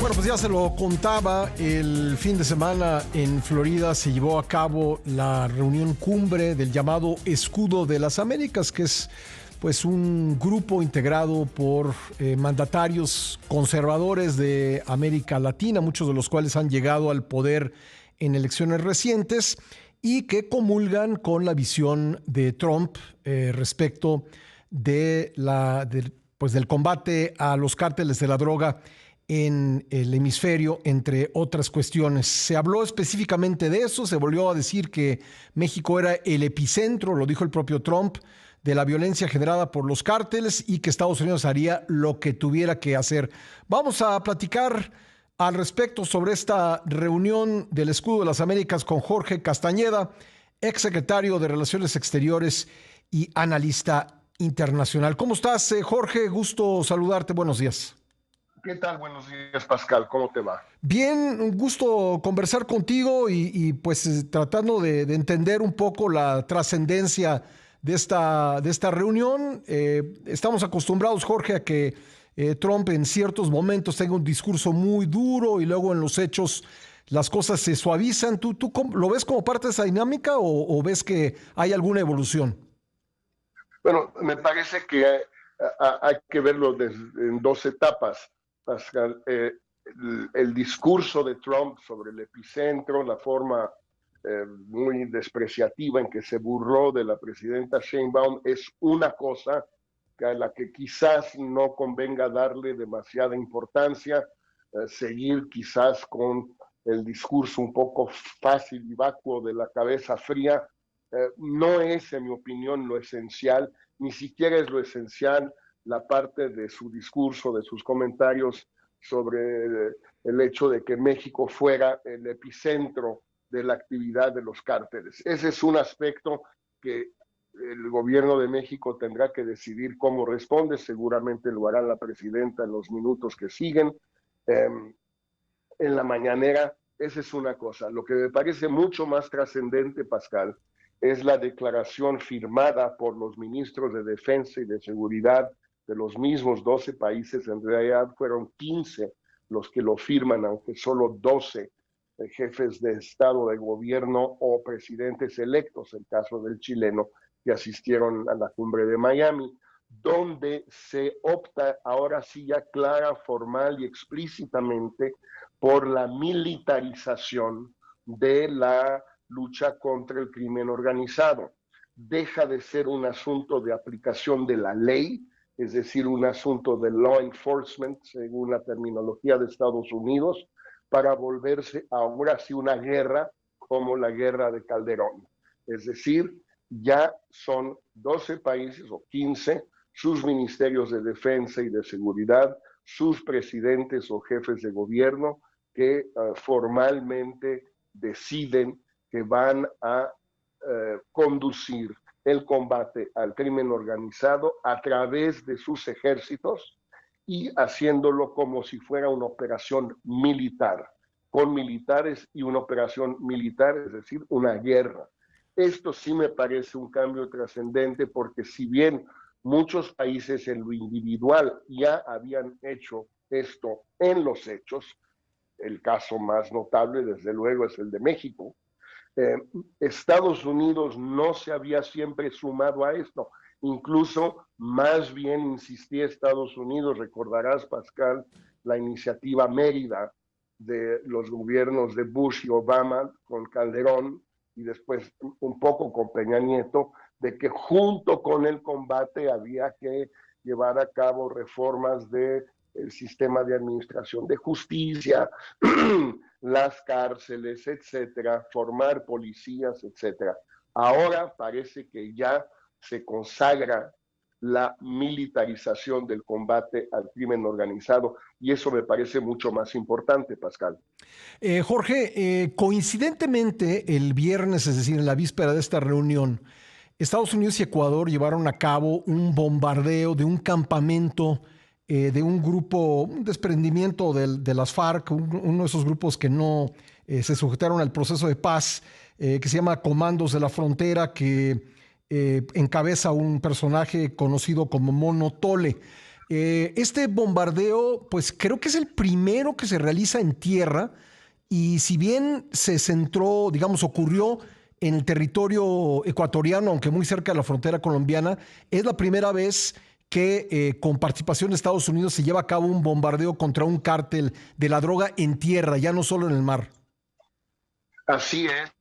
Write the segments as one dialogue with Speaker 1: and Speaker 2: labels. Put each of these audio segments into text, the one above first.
Speaker 1: Bueno, pues ya se lo contaba, el fin de semana en Florida se llevó a cabo la reunión cumbre del llamado Escudo de las Américas, que es pues un grupo integrado por mandatarios conservadores de América Latina, muchos de los cuales han llegado al poder en elecciones recientes y que comulgan con la visión de Trump respecto del combate a los cárteles de la droga en el hemisferio, entre otras cuestiones. Se habló específicamente de eso, se volvió a decir que México era el epicentro, lo dijo el propio Trump, de la violencia generada por los cárteles y que Estados Unidos haría lo que tuviera que hacer. Vamos a platicar al respecto sobre esta reunión del Escudo de las Américas con Jorge Castañeda, exsecretario de Relaciones Exteriores y analista internacional. ¿Cómo estás, Jorge? Gusto saludarte. Buenos días.
Speaker 2: ¿Qué tal? Buenos días, Pascal. ¿Cómo te va?
Speaker 1: Bien, un gusto conversar contigo y tratando de entender un poco la trascendencia de esta reunión. Estamos acostumbrados, Jorge, a que Trump en ciertos momentos tenga un discurso muy duro y luego en los hechos las cosas se suavizan. ¿Tú lo ves como parte de esa dinámica o ves que hay alguna evolución?
Speaker 2: Bueno, me parece que hay que verlo en dos etapas, Pascal. El discurso de Trump sobre el epicentro, la forma muy despreciativa en que se burló de la presidenta Sheinbaum, es una cosa a la que quizás no convenga darle demasiada importancia, seguir quizás con el discurso un poco fácil y vacuo de la cabeza fría. No es, en mi opinión, lo esencial, ni siquiera es lo esencial la parte de su discurso, de sus comentarios sobre el hecho de que México fuera el epicentro de la actividad de los cárteles. Ese es un aspecto que el gobierno de México tendrá que decidir cómo responde, seguramente lo hará la presidenta en los minutos que siguen. En la mañanera, esa es una cosa. Lo que me parece mucho más trascendente, Pascal, es la declaración firmada por los ministros de Defensa y de Seguridad de los mismos 12 países. En realidad fueron 15 los que lo firman, aunque solo 12 jefes de Estado, de gobierno o presidentes electos, el caso del chileno, que asistieron a la cumbre de Miami, donde se opta ahora sí ya clara, formal y explícitamente por la militarización de la lucha contra el crimen organizado. Deja de ser un asunto de aplicación de la ley, es decir, un asunto de law enforcement, según la terminología de Estados Unidos, para volverse ahora sí una guerra como la guerra de Calderón. Es decir, ya son 12 países o 15, sus ministerios de defensa y de seguridad, sus presidentes o jefes de gobierno que formalmente deciden que van a conducir el combate al crimen organizado a través de sus ejércitos y haciéndolo como si fuera una operación militar, con militares y una operación militar, es decir, una guerra. Esto sí me parece un cambio trascendente porque si bien muchos países en lo individual ya habían hecho esto en los hechos, el caso más notable desde luego es el de México, Estados Unidos no se había siempre sumado a esto, incluso más bien insistía Estados Unidos, recordarás, Pascal, la iniciativa Mérida de los gobiernos de Bush y Obama con Calderón y después un poco con Peña Nieto, de que junto con el combate había que llevar a cabo reformas del sistema de administración de justicia, las cárceles, etcétera, formar policías, etcétera. Ahora parece que ya se consagra la militarización del combate al crimen organizado y eso me parece mucho más importante, Pascal.
Speaker 1: Jorge, coincidentemente el viernes, es decir, en la víspera de esta reunión, Estados Unidos y Ecuador llevaron a cabo un bombardeo de un campamento de un grupo, un desprendimiento de las FARC, uno de esos grupos que no se sujetaron al proceso de paz, que se llama Comandos de la Frontera, que encabeza un personaje conocido como Mono Tole. Este bombardeo, pues creo que es el primero que se realiza en tierra y si bien se centró, digamos, ocurrió en el territorio ecuatoriano, aunque muy cerca de la frontera colombiana, es la primera vez que con participación de Estados Unidos se lleva a cabo un bombardeo contra un cártel de la droga en tierra, ya no solo en el mar.
Speaker 2: Así es.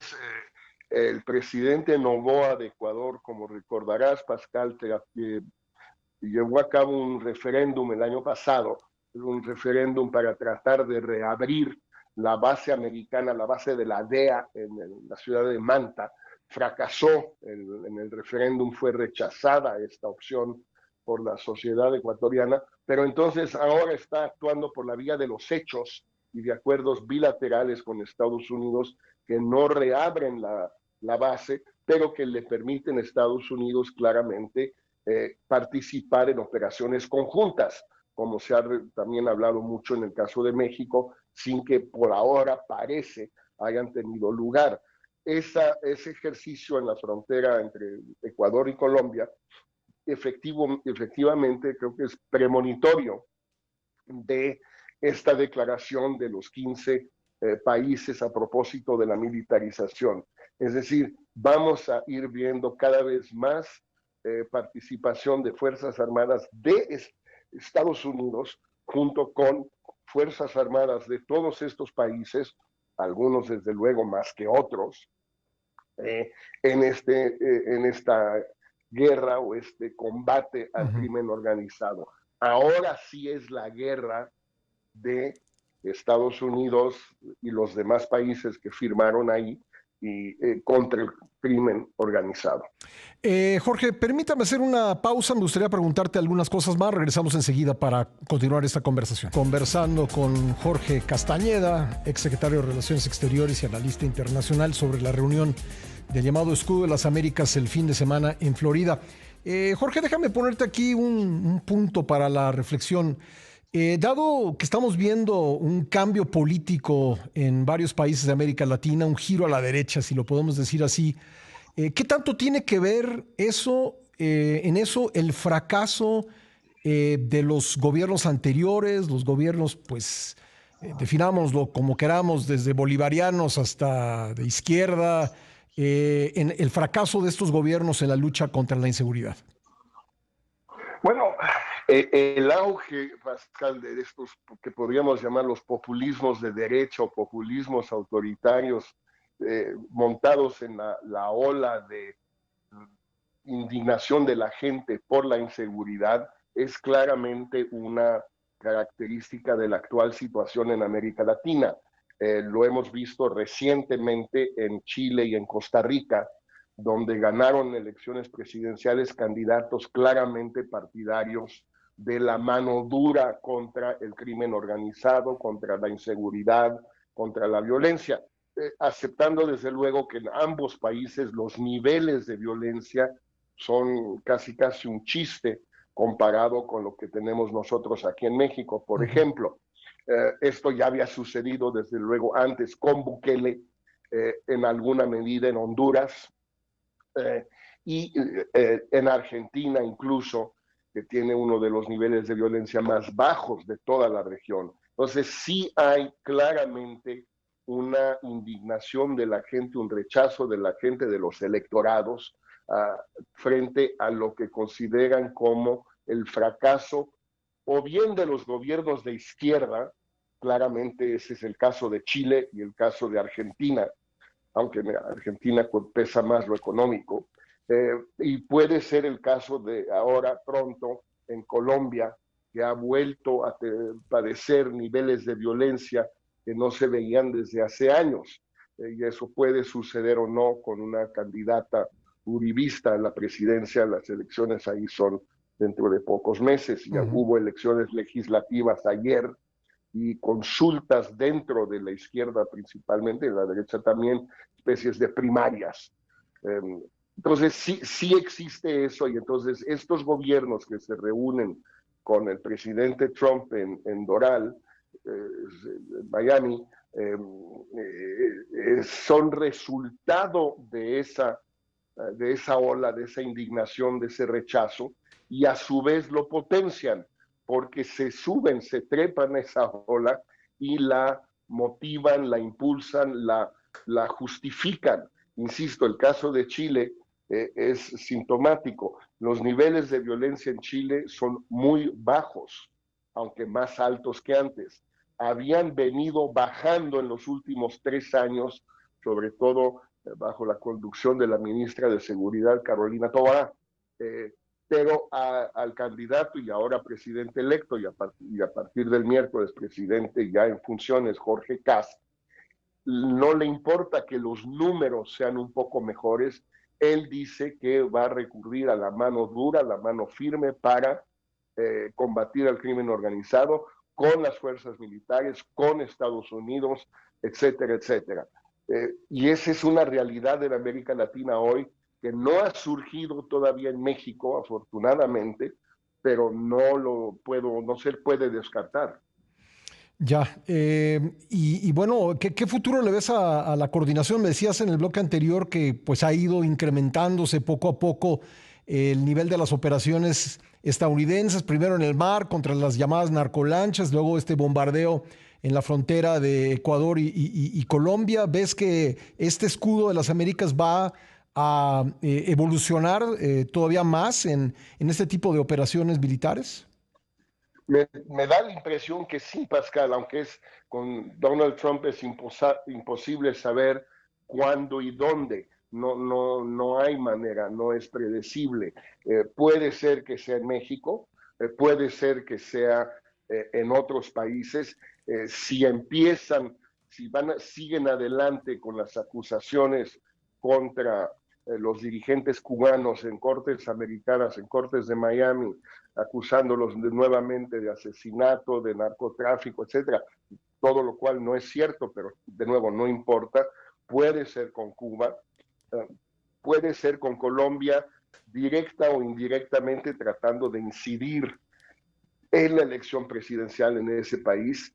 Speaker 2: El presidente Noboa de Ecuador, como recordarás, Pascal, llevó a cabo un referéndum el año pasado, un referéndum para tratar de reabrir la base americana, la base de la DEA en la ciudad de Manta. Fracasó en el referéndum, fue rechazada esta opción por la sociedad ecuatoriana, pero entonces ahora está actuando por la vía de los hechos y de acuerdos bilaterales con Estados Unidos que no reabren la base, pero que le permiten a Estados Unidos claramente participar en operaciones conjuntas, como se ha también hablado mucho en el caso de México, sin que por ahora parece hayan tenido lugar. Ese ejercicio en la frontera entre Ecuador y Colombia, efectivamente creo que es premonitorio de esta declaración de los 15 países a propósito de la militarización. Es decir, vamos a ir viendo cada vez más participación de Fuerzas Armadas de Estados Unidos junto con Fuerzas Armadas de todos estos países, algunos desde luego más que otros, en esta guerra o este combate al crimen organizado. Ahora sí es la guerra de Estados Unidos y los demás países que firmaron ahí y contra el crimen organizado.
Speaker 1: Jorge, permítame hacer una pausa. Me gustaría preguntarte algunas cosas más. Regresamos enseguida para continuar esta conversación. Conversando con Jorge Castañeda, exsecretario de Relaciones Exteriores y analista internacional, sobre la reunión del llamado Escudo de las Américas el fin de semana en Florida. Jorge, déjame ponerte aquí un punto para la reflexión. Dado que estamos viendo un cambio político en varios países de América Latina, un giro a la derecha, si lo podemos decir así, ¿qué tanto tiene que ver eso, en eso el fracaso de los gobiernos anteriores, los gobiernos, pues, definámoslo como queramos, desde bolivarianos hasta de izquierda, en el fracaso de estos gobiernos en la lucha contra la inseguridad?
Speaker 2: Bueno, el auge, Pascal, de estos que podríamos llamar los populismos de derecha o populismos autoritarios montados en la ola de indignación de la gente por la inseguridad, es claramente una característica de la actual situación en América Latina. Lo hemos visto recientemente en Chile y en Costa Rica, donde ganaron elecciones presidenciales candidatos claramente partidarios de la mano dura contra el crimen organizado, contra la inseguridad, contra la violencia, aceptando desde luego que en ambos países los niveles de violencia son casi un chiste comparado con lo que tenemos nosotros aquí en México. Por ejemplo, esto ya había sucedido desde luego antes con Bukele, en alguna medida en Honduras, y en Argentina incluso, que tiene uno de los niveles de violencia más bajos de toda la región. Entonces sí hay claramente una indignación de la gente, un rechazo de la gente, de los electorados, frente a lo que consideran como el fracaso o bien de los gobiernos de izquierda. Claramente ese es el caso de Chile y el caso de Argentina, aunque en Argentina pesa más lo económico, y puede ser el caso de ahora pronto en Colombia, que ha vuelto a padecer niveles de violencia que no se veían desde hace años, y eso puede suceder o no con una candidata uribista a la presidencia. Las elecciones ahí son dentro de pocos meses, ya hubo elecciones legislativas ayer, y consultas dentro de la izquierda principalmente, de la derecha también, especies de primarias. Entonces sí existe eso, y entonces estos gobiernos que se reúnen con el presidente Trump en Doral, Miami, son resultado de esa ola, de esa indignación, de ese rechazo, y a su vez lo potencian, porque se suben, se trepan esa ola y la motivan, la impulsan, la justifican. Insisto, el caso de Chile es sintomático. Los niveles de violencia en Chile son muy bajos, aunque más altos que antes. Habían venido bajando en los últimos 3 años, sobre todo bajo la conducción de la ministra de Seguridad, Carolina Tobar, pero al candidato y ahora presidente electo y a partir del miércoles presidente ya en funciones, Jorge Kast, no le importa que los números sean un poco mejores. Él dice que va a recurrir a la mano dura, a la mano firme para combatir al crimen organizado con las fuerzas militares, con Estados Unidos, etcétera, etcétera. Y esa es una realidad de la América Latina hoy que no ha surgido todavía en México, afortunadamente, pero no se puede descartar.
Speaker 1: Ya, y bueno, ¿qué futuro le ves a la coordinación? Me decías en el bloque anterior que pues ha ido incrementándose poco a poco el nivel de las operaciones estadounidenses, primero en el mar contra las llamadas narcolanchas, luego este bombardeo en la frontera de Ecuador y Colombia. ¿Ves que este escudo de las Américas va a evolucionar todavía más en este tipo de operaciones militares?
Speaker 2: Me da la impresión que sí, Pascal, aunque con Donald Trump es imposible saber cuándo y dónde. No hay manera, no es predecible. Puede ser que sea en México, puede ser que sea en otros países. Si siguen adelante con las acusaciones contra los dirigentes cubanos en cortes americanas, en cortes de Miami, acusándolos nuevamente de asesinato, de narcotráfico, etcétera, todo lo cual no es cierto, pero de nuevo no importa. Puede ser con Cuba, puede ser con Colombia, directa o indirectamente tratando de incidir en la elección presidencial en ese país.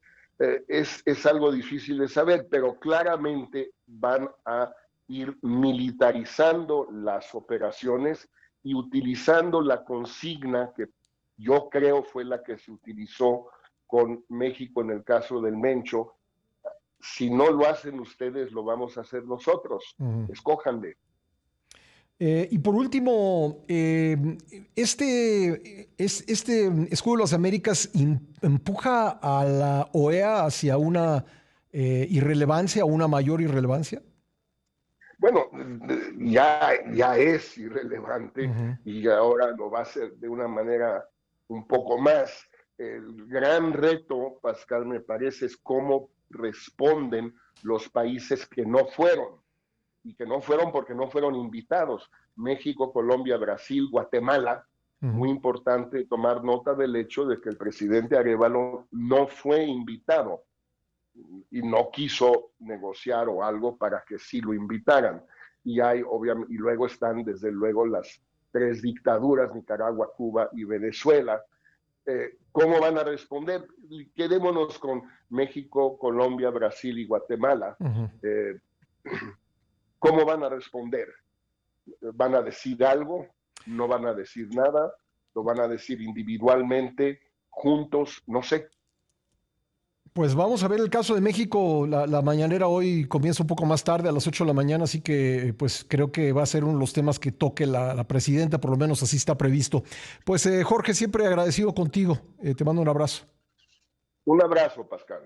Speaker 2: Es algo difícil de saber, pero claramente van a ir militarizando las operaciones y utilizando la consigna que yo creo fue la que se utilizó con México en el caso del Mencho: si no lo hacen ustedes, lo vamos a hacer nosotros, escójanle.
Speaker 1: Y por último, este escudo de las Américas empuja a la OEA hacia una irrelevancia o una mayor irrelevancia.
Speaker 2: Bueno, ya es irrelevante y ahora lo va a hacer de una manera un poco más. El gran reto, Pascal, me parece, es cómo responden los países que no fueron, y que no fueron porque no fueron invitados. México, Colombia, Brasil, Guatemala. Muy importante tomar nota del hecho de que el presidente Arévalo no fue invitado y no quiso negociar o algo para que sí lo invitaran. Y obviamente, y luego están desde luego las 3 dictaduras, Nicaragua, Cuba y Venezuela. ¿Cómo van a responder? Quedémonos con México, Colombia, Brasil y Guatemala. ¿Cómo van a responder? ¿Van a decir algo? ¿No van a decir nada? ¿Lo van a decir individualmente, juntos? No sé.
Speaker 1: Pues vamos a ver el caso de México. La mañanera hoy comienza un poco más tarde, a las 8 de la mañana, así que pues creo que va a ser uno de los temas que toque la presidenta, por lo menos así está previsto. Pues Jorge, siempre agradecido contigo. Te mando un abrazo.
Speaker 2: Un abrazo, Pascal.